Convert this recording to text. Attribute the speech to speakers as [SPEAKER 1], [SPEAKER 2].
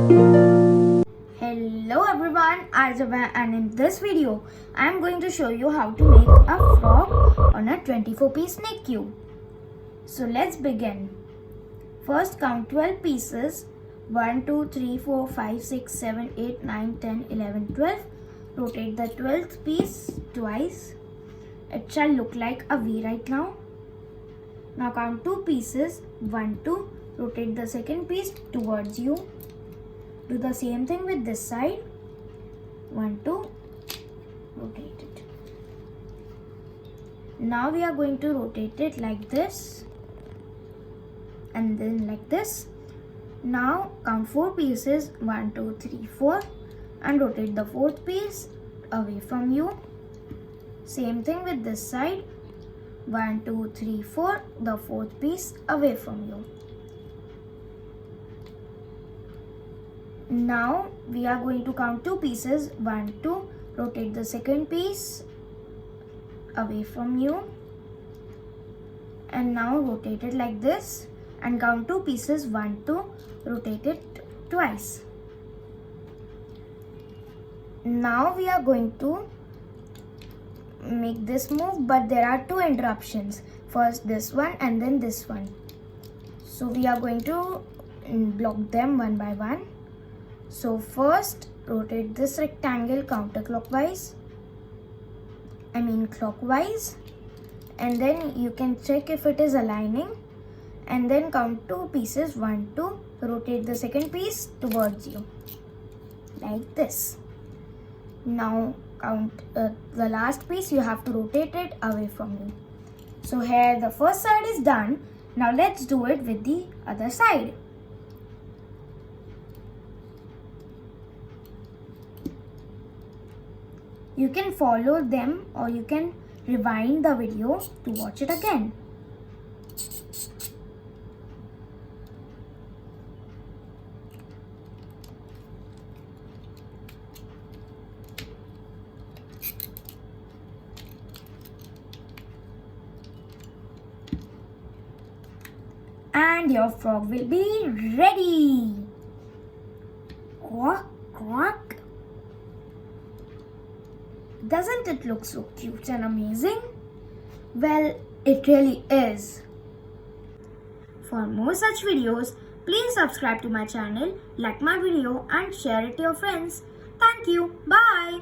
[SPEAKER 1] Hello everyone, Arjav, and in this video I am going to show you how to make a frog on a 24-piece snake cube. So let's begin. First count 12 pieces. 1, 2, 3, 4, 5, 6, 7, 8, 9, 10, 11, 12. Rotate the 12th piece twice. It shall look like a V right now. Now count 2 pieces. 1, 2. Rotate the second piece towards you. Do the same thing with this side. 1, 2. Rotate it. Now we are going to rotate it like this. And then like this. Now count 4 pieces. 1, 2, 3, 4. And rotate the 4th piece away from you. Same thing with this side. 1, 2, 3, 4. The 4th piece away from you. Now we are going to count 2 pieces. 1, 2. Rotate the second piece away from you. And now rotate it like this. And count 2 pieces. 1, 2. Rotate it twice. Now we are going to make this move, but there are 2 interruptions. First this one and then this one. So we are going to block them one by one. So first rotate this rectangle counterclockwise. Clockwise. And then you can check if it is aligning. And then count 2 pieces. 1, 2. Rotate the second piece towards you. Like this. Now count the last piece. You have to rotate it away from you. So here the first side is done. Now let's do it with the other side. You can follow them or you can rewind the video to watch it again. And your frog will be ready. Quack, quack. Doesn't it look so cute and amazing? Well, it really is. For more such videos, please subscribe to my channel, like my video and share it to your friends. Thank you. Bye.